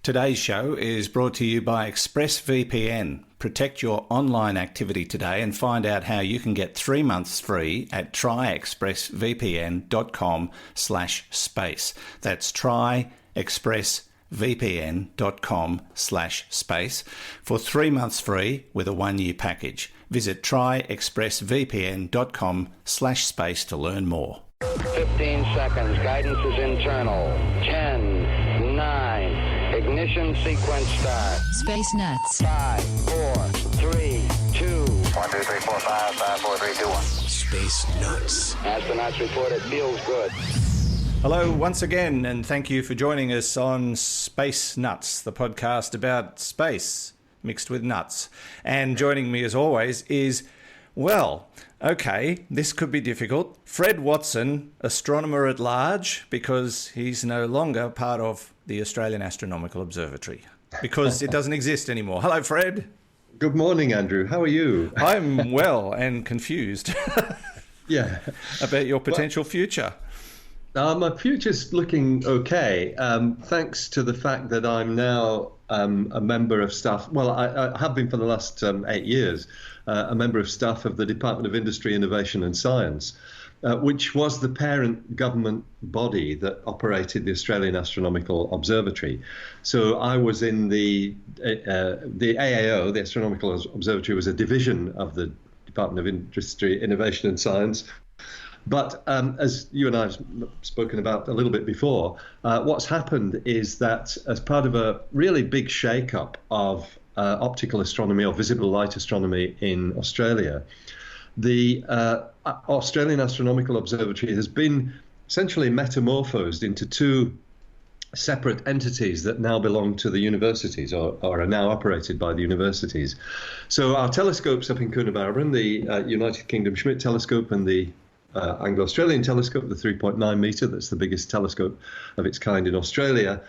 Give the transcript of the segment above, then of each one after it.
Today's show is brought to you by ExpressVPN. Protect your online activity today and find out how you can get 3 months free at tryexpressvpn.com/space. That's tryexpressvpn.com/space for 3 months free with a 1-year package. Visit tryexpressvpn.com/space to learn more. 15 seconds. Guidance is internal. 10, 9. Ignition sequence start. Space Nuts. 5, 4, 3, 2. 1, 2, 3, 4, 5, 5, 4, 3, 2, 1. Space Nuts. Astronauts report it feels good. Hello once again, and thank you for joining us on Space Nuts, the podcast about space mixed with nuts. And joining me as always is, well, okay, this could be difficult, Fred Watson, astronomer at large, because he's no longer part of the Australian Astronomical Observatory, because it doesn't exist anymore. Hello, Fred. Good morning, Andrew. How are you? I'm well and confused Yeah. about your potential future. My future's looking okay, thanks to the fact that I'm now a member of staff. Well, I have been for the last 8 years, a member of staff of the Department of Industry, Innovation and Science, which was the parent government body that operated the Australian Astronomical Observatory. So I was in the AAO, the Astronomical Observatory was a division of the Department of Industry, Innovation and Science. But as you and I have spoken about a little bit before, what's happened is that as part of a really big shake-up of optical astronomy or visible light astronomy in Australia, the Australian Astronomical Observatory has been essentially metamorphosed into two separate entities that now belong to the universities or are now operated by the universities. So our telescopes up in Coonabarabran, the United Kingdom Schmidt telescope and the Anglo-Australian telescope, the 3.9 metre, that's the biggest telescope of its kind in Australia,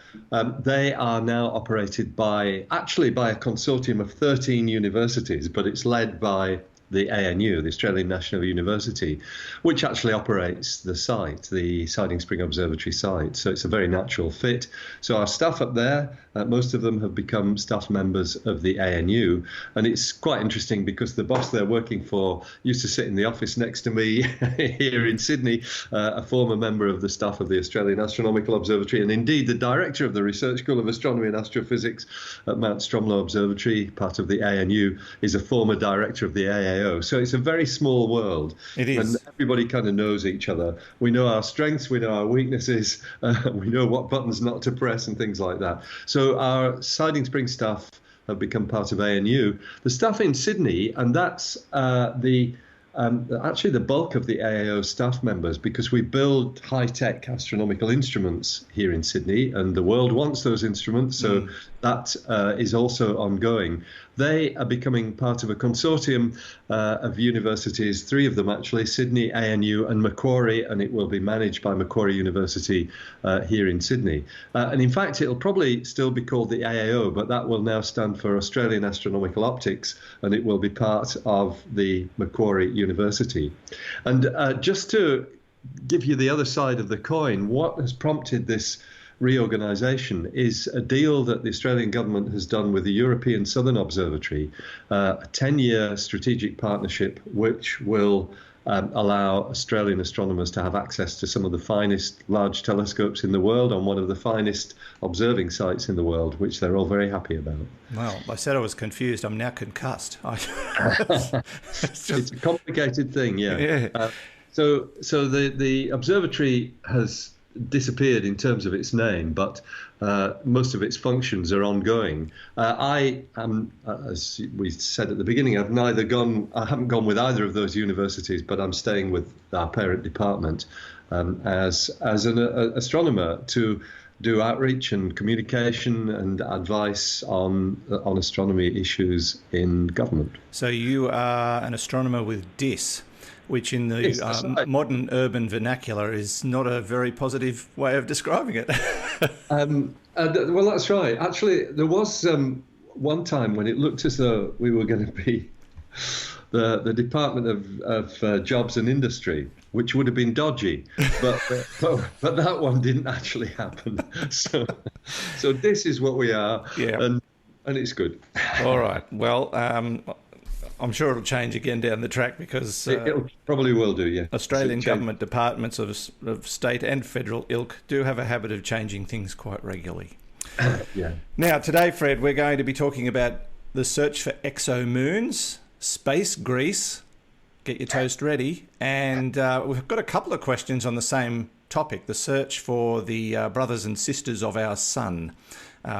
they are now operated by a consortium of 13 universities, but it's led by the ANU, the Australian National University, which actually operates the site, the Siding Spring Observatory site. So it's a very natural fit. So our staff up there, most of them have become staff members of the ANU. And it's quite interesting because the boss they're working for used to sit in the office next to me here in Sydney, a former member of the staff of the Australian Astronomical Observatory, and indeed the director of the Research School of Astronomy and Astrophysics at Mount Stromlo Observatory, part of the ANU, is a former director of the AAO. So it's a very small world. It is. And everybody kind of knows each other. We know our strengths, we know our weaknesses, we know what buttons not to press and things like that. So our Siding Spring staff have become part of ANU. The staff in Sydney, and that's actually the bulk of the AAO staff members, because we build high-tech astronomical instruments here in Sydney, and the world wants those instruments, so that is also ongoing. They are becoming part of a consortium of universities, 3 of them actually, Sydney, ANU and Macquarie, and it will be managed by Macquarie University here in Sydney. And in fact, it'll probably still be called the AAO, but that will now stand for Australian Astronomical Optics, and it will be part of the Macquarie University. And just to give you the other side of the coin, what has prompted this reorganisation is a deal that the Australian government has done with the European Southern Observatory, a 10-year strategic partnership which will allow Australian astronomers to have access to some of the finest large telescopes in the world on one of the finest observing sites in the world, which they're all very happy about. Well, I said I was confused. I'm now concussed. It's a complicated thing, yeah. So the observatory has disappeared in terms of its name, but most of its functions are ongoing. I am, as we said at the beginning, I haven't gone with either of those universities, but I'm staying with our parent department as an astronomer to do outreach and communication and advice on astronomy issues in government. So you are an astronomer with DIS, which in the modern urban vernacular is not a very positive way of describing it. Well, that's right. Actually, there was one time when it looked as though we were going to be the Department of Jobs and Industry. which would have been dodgy, but that one didn't actually happen. So this is what we are, and it's good. All right. Well, I'm sure it'll change again down the track because it probably will do. Yeah. Australian government departments of state and federal ilk do have a habit of changing things quite regularly. Yeah. Now, today, Fred, we're going to be talking about the search for exomoons, space grease. Get your toast ready. And we've got a couple of questions on the same topic, the search for the brothers and sisters of our sun,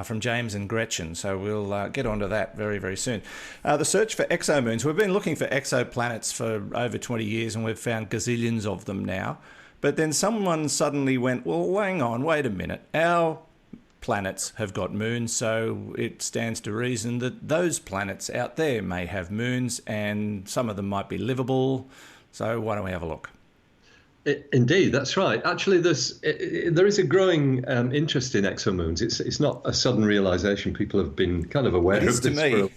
from James and Gretchen. So we'll get onto that very, very soon. The search for exomoons. We've been looking for exoplanets for over 20 years and we've found gazillions of them now. But then someone suddenly went, well, hang on, wait a minute. Our planets have got moons, so it stands to reason that those planets out there may have moons and some of them might be livable. So why don't we have a look? Indeed, that's right. Actually, there is a growing interest in exomoons. It's not a sudden realization. People have been kind of aware of this. To me.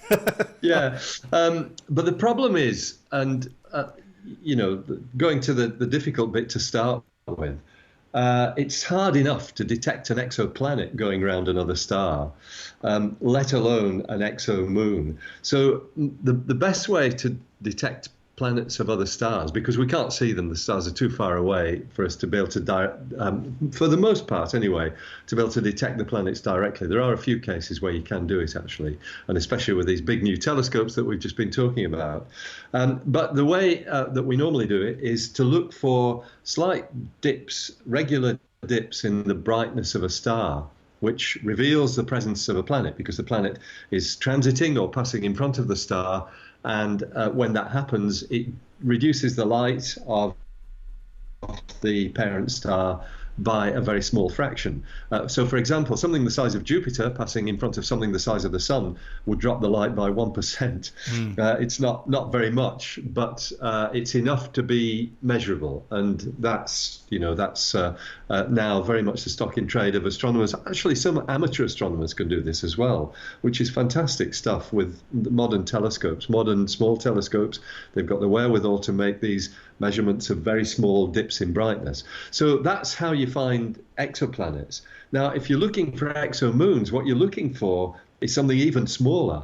Yeah. But the problem is, and going to the difficult bit to start with, it's hard enough to detect an exoplanet going around another star, let alone an exomoon. So the best way to detect planets of other stars, because we can't see them, the stars are too far away for us to be able to, for the most part anyway, to be able to detect the planets directly. There are a few cases where you can do it actually, and especially with these big new telescopes that we've just been talking about. But the way that we normally do it is to look for slight dips, regular dips in the brightness of a star, which reveals the presence of a planet, because the planet is transiting or passing in front of the star. And when that happens, it reduces the light of the parent star by a very small fraction. So, for example, something the size of Jupiter passing in front of something the size of the Sun would drop the light by 1%. It's not very much, but it's enough to be measurable, and that's now very much the stock in trade of astronomers. Actually, some amateur astronomers can do this as well, which is fantastic stuff with modern telescopes, modern small telescopes. They've got the wherewithal to make these measurements of very small dips in brightness. So that's how you find exoplanets. Now, if you're looking for exomoons, what you're looking for is something even smaller.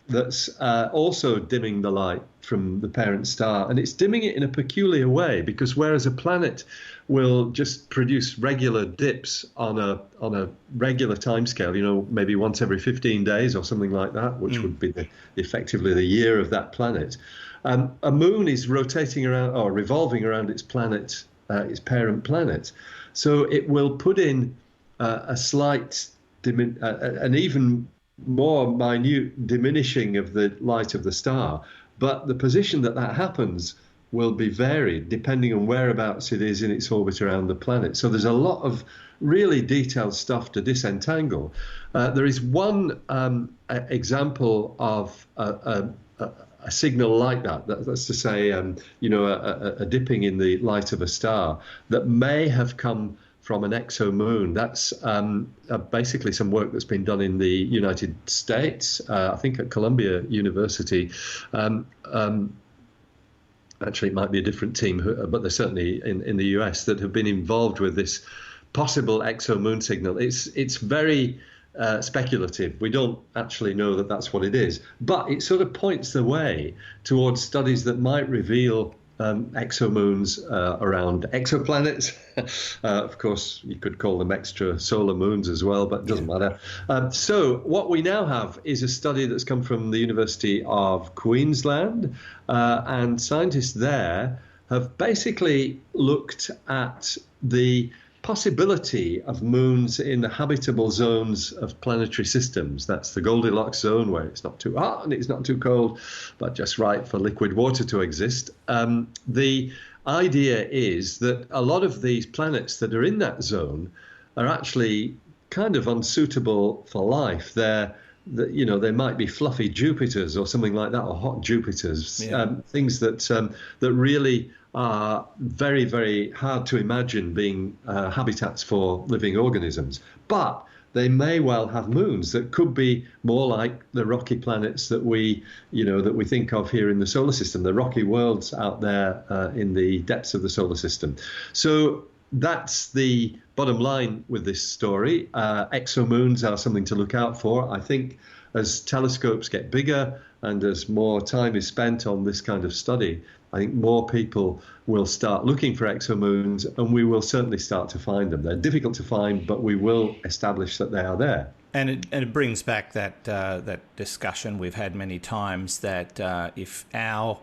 That's also dimming the light from the parent star, and it's dimming it in a peculiar way, because whereas a planet will just produce regular dips on a regular timescale, maybe once every 15 days or something like that, which would be effectively the year of that planet. A moon is rotating around or revolving around its planet, its parent planet, so it will put in a slight, an even more minute diminishing of the light of the star. But the position that happens will be varied depending on whereabouts it is in its orbit around the planet. So there's a lot of really detailed stuff to disentangle. There is one example of a signal like that. That's to say, a dipping in the light of a star that may have come from an exomoon. That's basically some work that's been done in the United States, I think at Columbia University. Actually, it might be a different team, but they're certainly in the US that have been involved with this possible exomoon signal. It's very speculative. We don't actually know that that's what it is, but it sort of points the way towards studies that might reveal exomoons around exoplanets. Of course, you could call them extrasolar moons as well, but it doesn't matter. So what we now have is a study that's come from the University of Queensland, and scientists there have basically looked at the possibility of moons in the habitable zones of planetary systems. That's the Goldilocks zone, where it's not too hot and it's not too cold, but just right for liquid water to exist. The idea is that a lot of these planets that are in that zone are actually kind of unsuitable for life. They might be fluffy Jupiters or something like that, or hot Jupiters, things that really are very, very hard to imagine being habitats for living organisms. But they may well have moons that could be more like the rocky planets that we think of here in the solar system, the rocky worlds out there in the depths of the solar system. So that's the bottom line with this story. Exomoons are something to look out for. I think as telescopes get bigger and as more time is spent on this kind of study, I think more people will start looking for exomoons, and we will certainly start to find them. They're difficult to find, but we will establish that they are there. And it brings back that discussion we've had many times that if our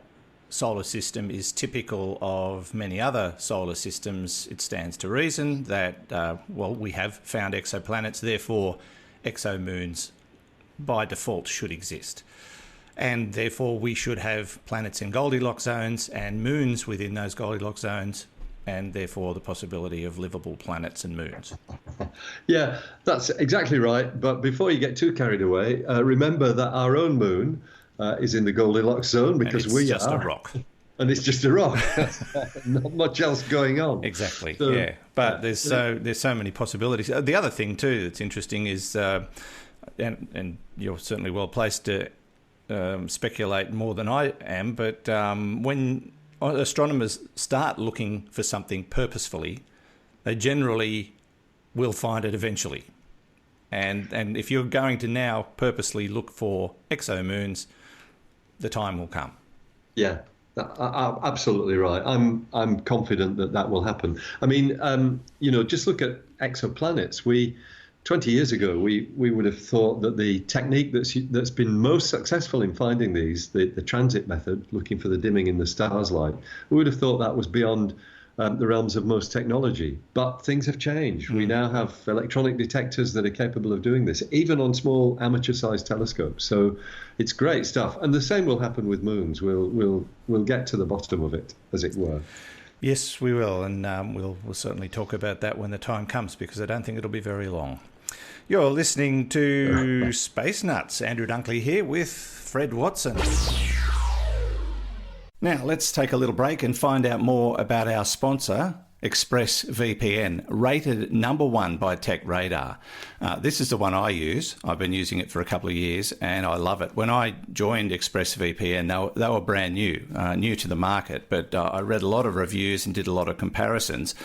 solar system is typical of many other solar systems, it stands to reason that, we have found exoplanets, therefore exomoons by default should exist. And therefore we should have planets in Goldilocks zones and moons within those Goldilocks zones, and therefore the possibility of livable planets and moons. Yeah, that's exactly right. But before you get too carried away, remember that our own moon is in the Goldilocks zone because we are. It's just a rock. And it's just a rock. Not much else going on. Exactly. So, yeah. But there's so many possibilities. The other thing too that's interesting is, and you're certainly well placed to speculate more than I am, but when astronomers start looking for something purposefully, they generally will find it eventually. And if you're going to now purposely look for exomoons, the time will come. Yeah, absolutely right. I'm confident that will happen. I mean, just look at exoplanets. 20 years ago, we would have thought that the technique that's been most successful in finding these, the transit method, looking for the dimming in the star's light, we would have thought that was beyond the realms of most technology. But things have changed. We now have electronic detectors that are capable of doing this, even on small amateur-sized telescopes. So it's great stuff. And the same will happen with moons. We'll get to the bottom of it, as it were. Yes, we will, and we'll certainly talk about that when the time comes, because I don't think it'll be very long. You're listening to Space Nuts. Andrew Dunkley here with Fred Watson. Now, let's take a little break and find out more about our sponsor, ExpressVPN, rated number 1 by TechRadar. This is the one I use. I've been using it for a couple of years, and I love it. When I joined ExpressVPN, they were brand new to the market, but I read a lot of reviews and did a lot of comparisons.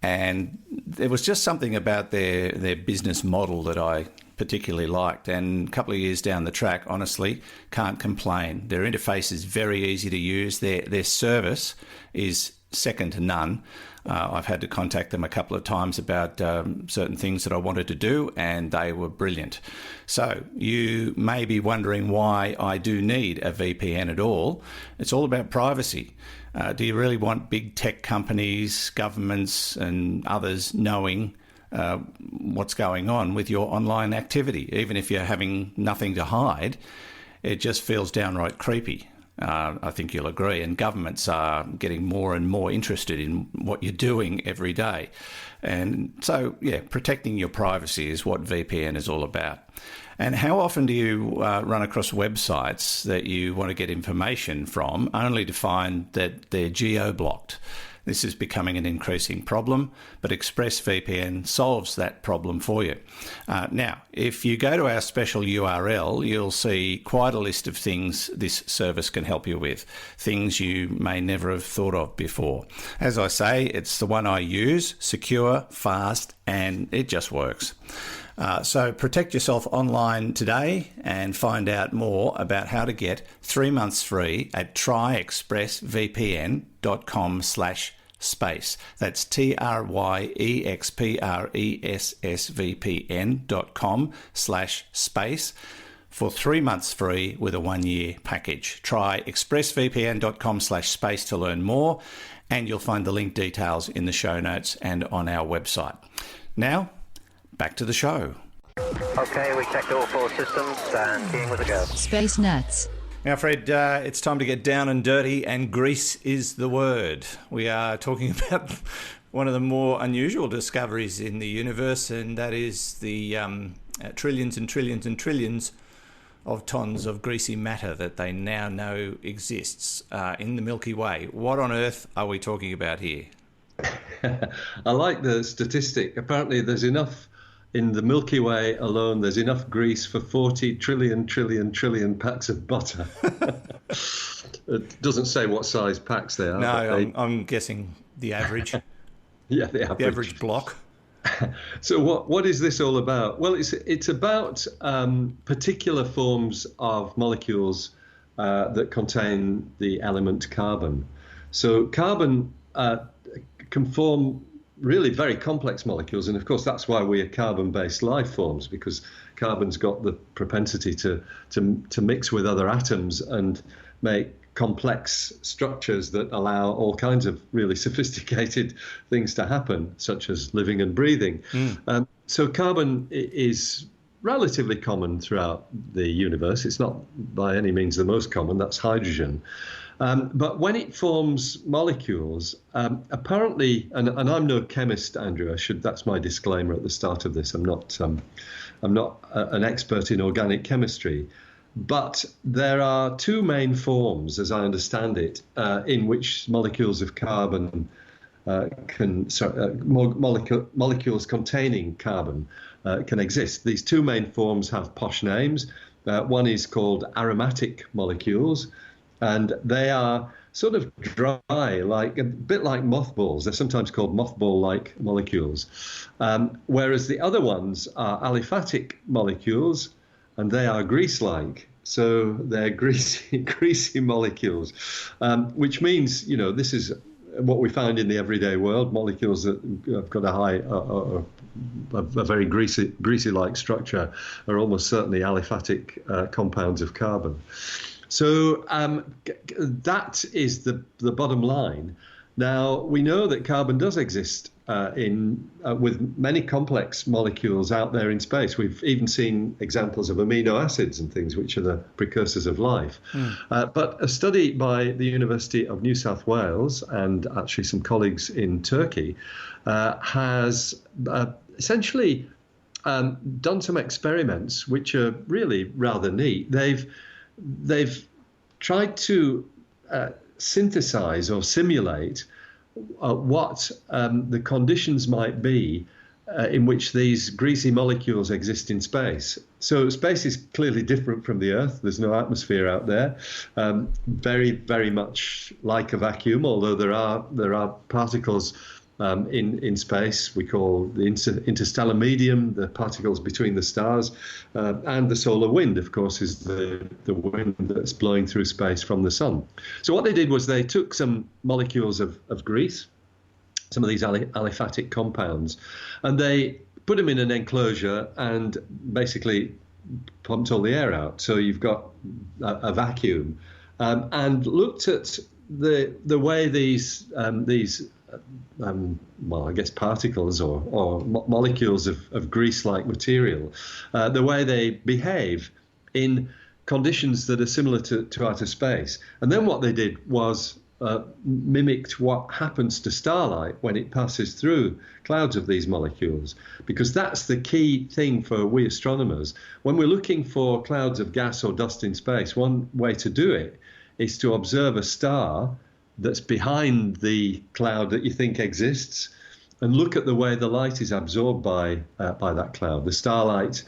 And there was just something about their business model that I particularly liked. And a couple of years down the track, honestly, can't complain. Their interface is very easy to use. Their service is second to none. I've had to contact them a couple of times about certain things that I wanted to do, and they were brilliant. So you may be wondering why I do need a VPN at all. It's all about privacy. Do you really want big tech companies, governments and others knowing what's going on with your online activity? Even if you're having nothing to hide, it just feels downright creepy. I think you'll agree. And governments are getting more and more interested in what you're doing every day. And so, protecting your privacy is what VPN is all about. And how often do you run across websites that you want to get information from only to find that they're geo-blocked? This is becoming an increasing problem, but ExpressVPN solves that problem for you. Now, if you go to our special URL, you'll see quite a list of things this service can help you with, things you may never have thought of before. As I say, it's the one I use, secure, fast, and it just works. So protect yourself online today and find out more about how to get 3 months free at tryexpressvpn.com/space. That's tryexpressvpn.com/space for 3 months free with a 1-year package. Try expressvpn.com/space to learn more, and you'll find the link details in the show notes and on our website. Now, back to the show. Okay, we checked all 4 systems and keying with a go. Space Nuts. Now, Fred, it's time to get down and dirty, and grease is the word. We are talking about one of the more unusual discoveries in the universe, and that is the trillions and trillions and trillions of tons of greasy matter that they now know exists in the Milky Way. What on earth are we talking about here? I like the statistic. Apparently there's enough in the Milky Way alone, there's enough grease for 40 trillion packs of butter. It doesn't say what size packs they are. No, I'm guessing the average. Yeah, the average block. So what is this all about? Well, it's about particular forms of molecules that contain the element carbon. So carbon can form really very complex molecules, and of course that's why we are carbon-based life forms, because carbon's got the propensity to mix with other atoms and make complex structures that allow all kinds of really sophisticated things to happen, such as living and breathing. So carbon is relatively common throughout the universe. It's not by any means the most common, that's hydrogen. But when it forms molecules, apparently, and I'm no chemist, Andrew, that's my disclaimer at the start of this. I'm not an expert in organic chemistry. But there are two main forms, as I understand it, in which molecules of carbon molecules containing carbon can exist. These two main forms have posh names. One is called aromatic molecules, and they are sort of dry, like a bit like mothballs. They're sometimes called mothball-like molecules. Whereas the other ones are aliphatic molecules, and they are grease-like. So they're greasy molecules, which means, this is what we find in the everyday world. Molecules that have got a very greasy-like structure are almost certainly aliphatic compounds of carbon. So that is the bottom line. Now, we know that carbon does exist with many complex molecules out there in space. We've even seen examples of amino acids and things, which are the precursors of life. But a study by the University of New South Wales and actually some colleagues in Turkey has essentially done some experiments which are really rather neat. They've tried to synthesize or simulate what the conditions might be in which these greasy molecules exist in space. So space is clearly different from the Earth. There's no atmosphere out there. Very, very much like a vacuum, although there are particles in space we call the interstellar medium, the particles between the stars, and the solar wind, of course, is the wind that's blowing through space from the sun. So what they did was they took some molecules of grease, some of these aliphatic compounds, and they put them in an enclosure and basically pumped all the air out. So you've got a vacuum, and looked at the way these well, I guess particles or molecules of grease-like material, the way they behave in conditions that are similar to outer space. And then what they did was mimicked what happens to starlight when it passes through clouds of these molecules, because that's the key thing for we astronomers. When we're looking for clouds of gas or dust in space, one way to do it is to observe a star that's behind the cloud that you think exists, and look at the way the light is absorbed by that cloud. The starlight,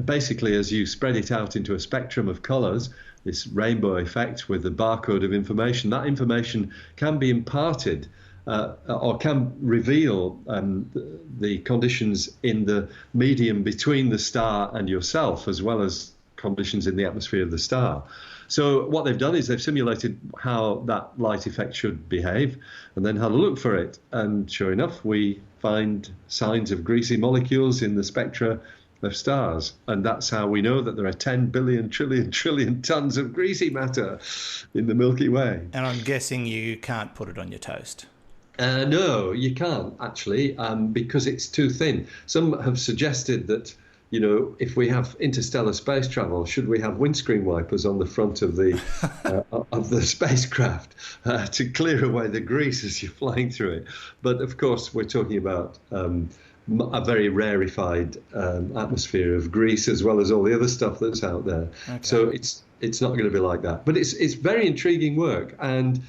basically, as you spread it out into a spectrum of colours, this rainbow effect with the barcode of information, that information can be imparted or can reveal the conditions in the medium between the star and yourself, as well as conditions in the atmosphere of the star. So what they've done is they've simulated how that light effect should behave and then had a look for it. And sure enough, we find signs of greasy molecules in the spectra of stars. And that's how we know that there are 10 billion trillion tons of greasy matter in the Milky Way. And I'm guessing you can't put it on your toast. No, you can't, actually, because it's too thin. Some have suggested that, if we have interstellar space travel, should we have windscreen wipers on the front of the spacecraft to clear away the grease as you're flying through it? But of course, we're talking about a very rarefied atmosphere of grease, as well as all the other stuff that's out there. Okay. So it's not going to be like that. But it's very intriguing work. And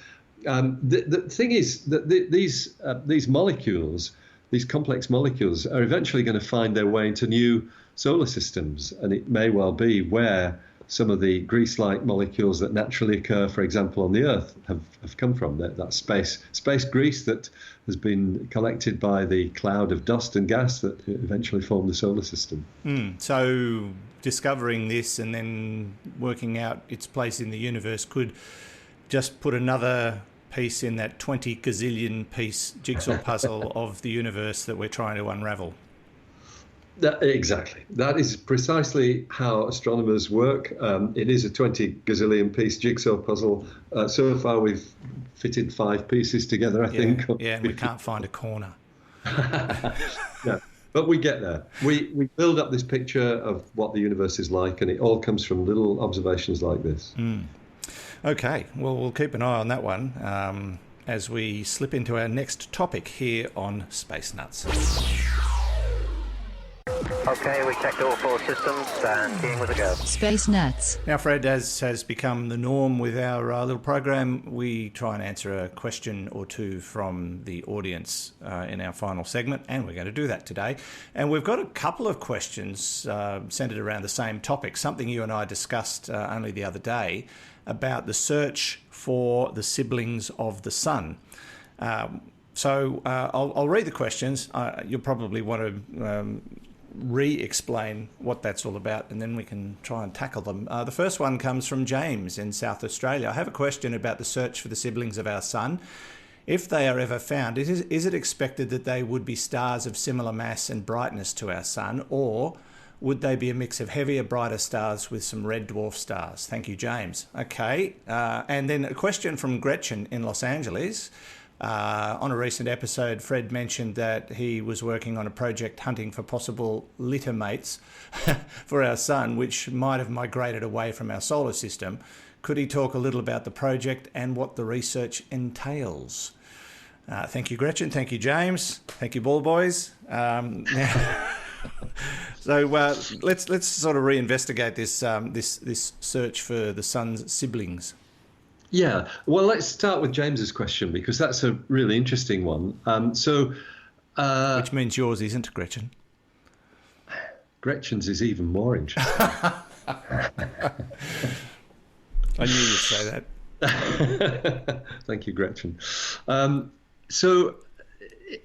the thing is that these molecules these complex molecules are eventually going to find their way into new solar systems, and it may well be where some of the grease-like molecules that naturally occur, for example, on the Earth, have come from. That space grease that has been collected by the cloud of dust and gas that eventually formed the solar system. So discovering this and then working out its place in the universe could just put another piece in that 20 gazillion piece jigsaw puzzle of the universe that we're trying to unravel. Exactly. That is precisely how astronomers work. It is a 20 gazillion piece jigsaw puzzle. So far, we've fitted 5 pieces together, I think. Yeah, and we can't find a corner. No, but we get there. We build up this picture of what the universe is like, and it all comes from little observations like this. Okay, well, we'll keep an eye on that one as we slip into our next topic here on Space Nuts. Okay, we checked all 4 systems and keying with a go. Space Nuts. Now, Fred, as has become the norm with our little program, we try and answer a question or two from the audience in our final segment, and we're going to do that today. And we've got a couple of questions centred around the same topic, something you and I discussed only the other day about the search for the siblings of the Sun. So I'll read the questions. You'll probably want to re-explain what that's all about, and then we can try and tackle them. The first one comes from James in South Australia. I have a question about the search for the siblings of our Sun. If they are ever found, is it expected that they would be stars of similar mass and brightness to our Sun, or would they be a mix of heavier, brighter stars with some red dwarf stars? Thank you, James. Okay, and then a question from Gretchen in Los Angeles. On a recent episode, Fred mentioned that he was working on a project hunting for possible litter mates for our Sun, which might have migrated away from our solar system. Could he talk a little about the project and what the research entails? Thank you, Gretchen. Thank you, James. Thank you, ball boys. So let's sort of reinvestigate this search for the Sun's siblings. Yeah, well, let's start with James's question, because that's a really interesting one. Which means yours isn't, Gretchen. Gretchen's is even more interesting. I knew you'd say that. Thank you, Gretchen. So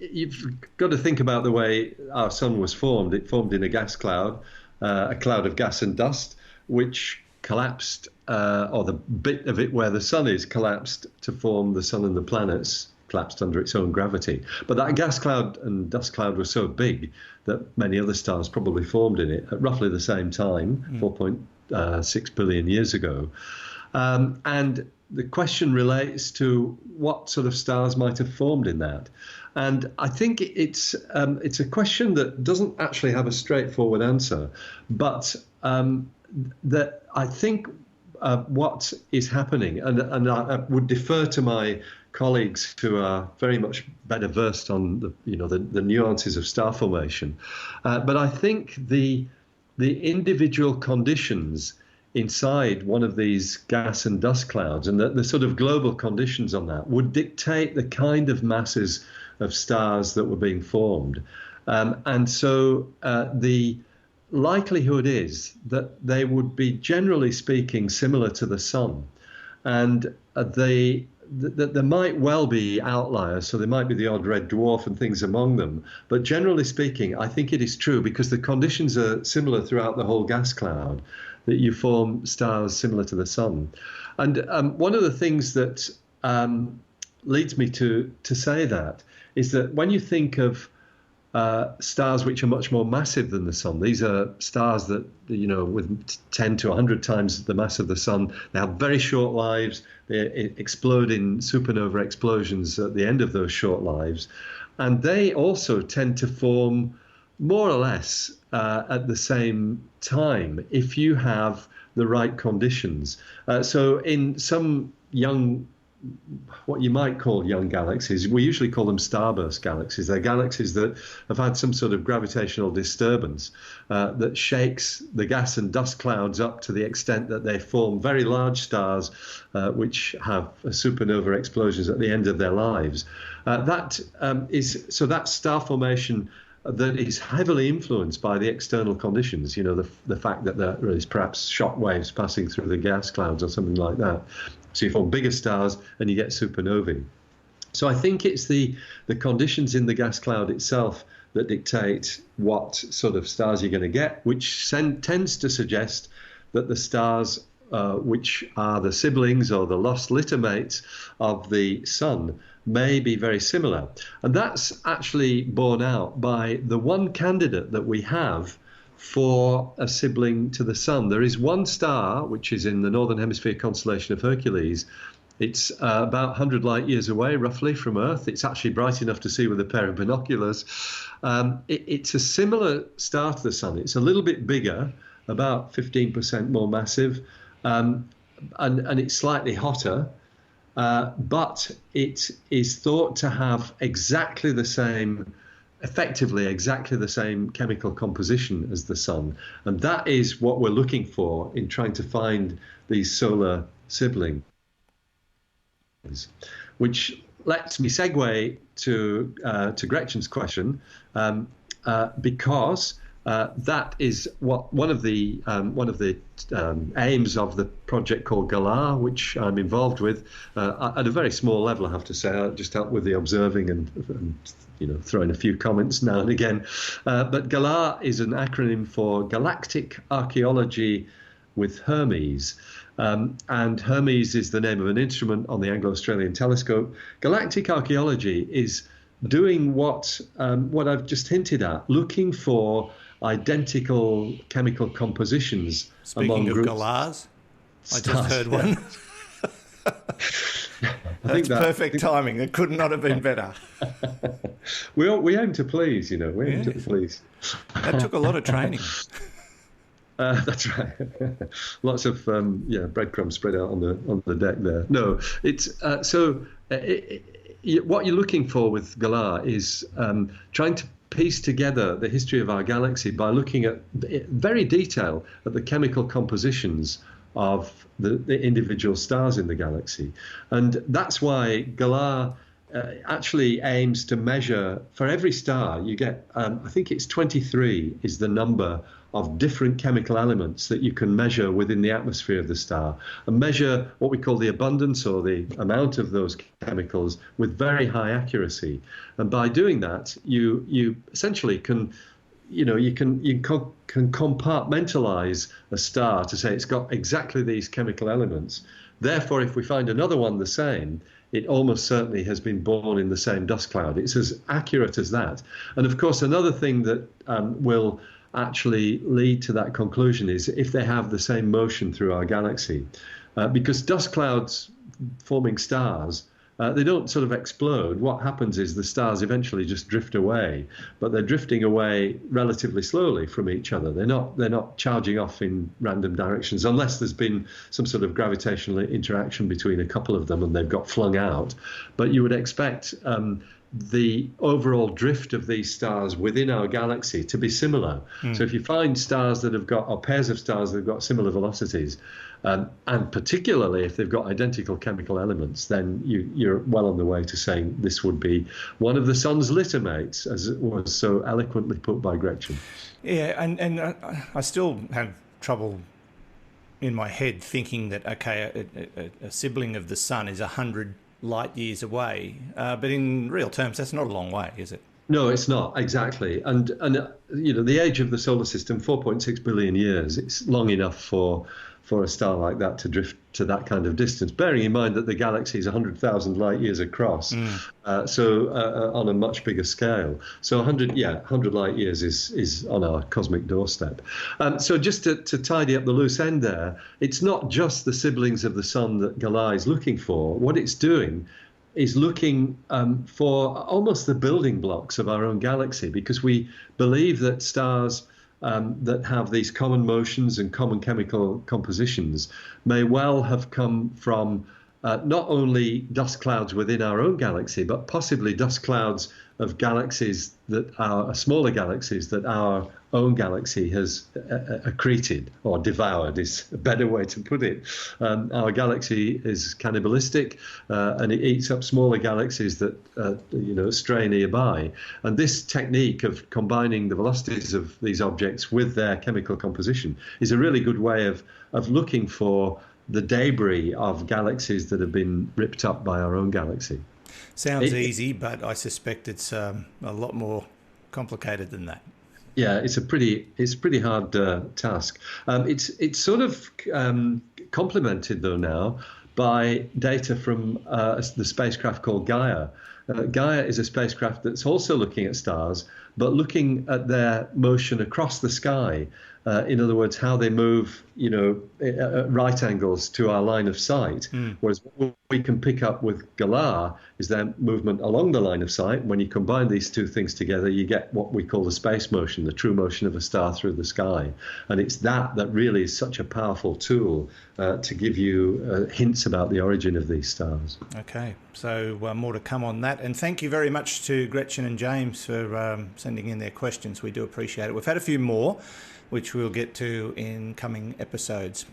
you've got to think about the way our Sun was formed. It formed in a gas cloud, a cloud of gas and dust, which collapsed, or the bit of it where the Sun is collapsed to form the Sun and the planets, collapsed under its own gravity. But that gas cloud and dust cloud was so big that many other stars probably formed in it at roughly the same time, 4.6 billion years ago. And the question relates to what sort of stars might have formed in that. And I think it's a question that doesn't actually have a straightforward answer, but that I think what is happening, and I would defer to my colleagues who are very much better versed on the nuances of star formation, but I think the individual conditions inside one of these gas and dust clouds and the sort of global conditions on that would dictate the kind of masses of stars that were being formed. And so the likelihood is that they would be, generally speaking, similar to the Sun. And there might well be outliers, so there might be the odd red dwarf and things among them. But generally speaking, I think it is true, because the conditions are similar throughout the whole gas cloud, that you form stars similar to the Sun. And one of the things that leads me to say that is that when you think of stars which are much more massive than the Sun, these are stars that, with 10 to 100 times the mass of the Sun, they have very short lives, they explode in supernova explosions at the end of those short lives, and they also tend to form more or less at the same time if you have the right conditions. So in some young what you might call young galaxies. We usually call them starburst galaxies. They're galaxies that have had some sort of gravitational disturbance that shakes the gas and dust clouds up to the extent that they form very large stars, which have supernova explosions at the end of their lives. That star formation that is heavily influenced by the external conditions, the fact that there is perhaps shock waves passing through the gas clouds or something like that. So you form bigger stars and you get supernovae. So I think it's the conditions in the gas cloud itself that dictate what sort of stars you're going to get, which tends to suggest that the stars which are the siblings or the lost littermates of the sun may be very similar. And that's actually borne out by the one candidate that we have for a sibling to the sun. There is one star, which is in the northern hemisphere constellation of Hercules. It's about 100 light years away, roughly, from Earth. It's actually bright enough to see with a pair of binoculars. It's a similar star to the sun. It's a little bit bigger, about 15% more massive, and it's slightly hotter. But it is thought to have effectively exactly the same chemical composition as the sun. And that is what we're looking for in trying to find these solar siblings, which lets me segue to Gretchen's question, because that is one of the aims of the project called Galar, which I'm involved with at a very small level, I have to say. I just help with the observing and throwing a few comments now and again. But Galar is an acronym for Galactic Archaeology with Hermes. And Hermes is the name of an instrument on the Anglo-Australian telescope. Galactic archaeology is doing what I've just hinted at, looking for identical chemical compositions. Speaking of galars, I just heard one. That's perfect timing. It could not have been better. We aim to please, We aim to please. That took a lot of training. That's right. Lots of breadcrumbs spread out on the deck there. No, it's what you're looking for with Galar is trying to piece together the history of our galaxy by looking at very detail at the chemical compositions of the individual stars in the galaxy. And that's why Galar actually aims to measure, for every star, you get, I think it's 23 is the number of different chemical elements that you can measure within the atmosphere of the star, and measure what we call the abundance or the amount of those chemicals with very high accuracy. And by doing that, you essentially can compartmentalize a star to say it's got exactly these chemical elements. Therefore, if we find another one the same, it almost certainly has been born in the same dust cloud. It's as accurate as that. And of course, another thing that will actually lead to that conclusion is if they have the same motion through our galaxy. Because dust clouds forming stars, they don't sort of explode. What happens is the stars eventually just drift away, but they're drifting away relatively slowly from each other. They're not charging off in random directions unless there's been some sort of gravitational interaction between a couple of them and they've got flung out. But you would expect the overall drift of these stars within our galaxy to be similar. So if you find stars that have got, or pairs of stars that have got similar velocities, and particularly if they've got identical chemical elements, then you're well on the way to saying this would be one of the sun's littermates, as it was so eloquently put by Gretchen. Yeah, and I still have trouble in my head thinking that, okay, a sibling of the sun is 100 light years away, but in real terms, that's not a long way, is it? No, it's not, exactly. And the age of the solar system, 4.6 billion years, it's long enough for a star like that to drift to that kind of distance, bearing in mind that the galaxy is 100,000 light years across, so on a much bigger scale. So 100 light years is on our cosmic doorstep. So just to tidy up the loose end there, it's not just the siblings of the sun that Galar is looking for. What it's doing is looking for almost the building blocks of our own galaxy, because we believe that stars that have these common motions and common chemical compositions may well have come from not only dust clouds within our own galaxy, but possibly dust clouds of galaxies that are smaller galaxies that our own galaxy has accreted or devoured is a better way to put it. Our galaxy is cannibalistic and it eats up smaller galaxies that stray nearby. And this technique of combining the velocities of these objects with their chemical composition is a really good way of looking for the debris of galaxies that have been ripped up by our own galaxy. Sounds easy, but I suspect it's a lot more complicated than that. Yeah, it's a pretty hard task. It's sort of complemented though now by data from the spacecraft called Gaia. Gaia is a spacecraft that's also looking at stars, but looking at their motion across the sky. In other words, how they move, at right angles to our line of sight. Whereas what we can pick up with Galar is their movement along the line of sight. When you combine these two things together, you get what we call the space motion, the true motion of a star through the sky. And it's that really is such a powerful tool to give you hints about the origin of these stars. Okay, so more to come on that. And thank you very much to Gretchen and James for sending in their questions. We do appreciate it. We've had a few more, which we'll get to in coming episodes.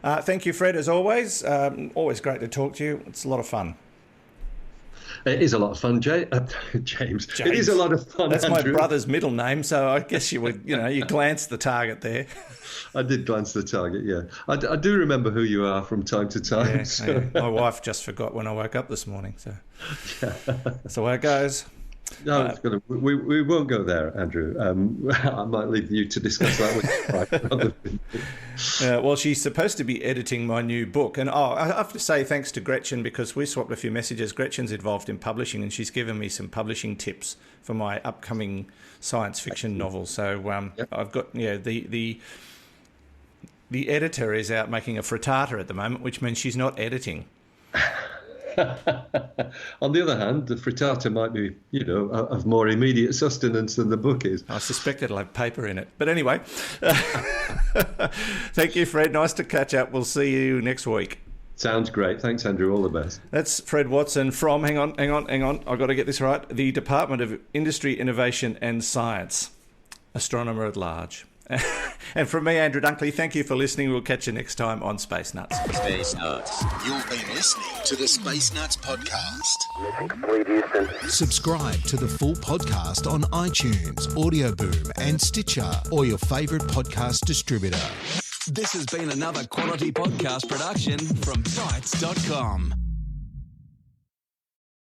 Thank you, Fred, as always. Always great to talk to you. It's a lot of fun. It is a lot of fun, James. It is a lot of fun. That's Andrew. my brother's middle name, so I guess you would, you glanced the target there. I did glance the target, yeah. I do remember who you are from time to time. Yeah, so. yeah. My wife just forgot when I woke up this morning, so that's the way it goes. No, we won't go there, Andrew. I might leave you to discuss that with your wife. Well, she's supposed to be editing my new book. And I have to say thanks to Gretchen, because we swapped a few messages. Gretchen's involved in publishing, and she's given me some publishing tips for my upcoming science fiction novel. So I've got, the editor is out making a frittata at the moment, which means she's not editing. On the other hand, the frittata might be, of more immediate sustenance than the book is. I suspect it'll have paper in it. But anyway, thank you, Fred. Nice to catch up. We'll see you next week. Sounds great. Thanks, Andrew. All the best. That's Fred Watson from, hang on. I've got to get this right, the Department of Industry, Innovation and Science, astronomer at large. And from me, Andrew Dunkley, thank you for listening. We'll catch you next time on Space Nuts. Space Nuts. You've been listening to the Space Nuts podcast. Mission complete, Houston. Subscribe to the full podcast on iTunes, Audio Boom and Stitcher, or your favourite podcast distributor. This has been another quality podcast production from Bytes.com.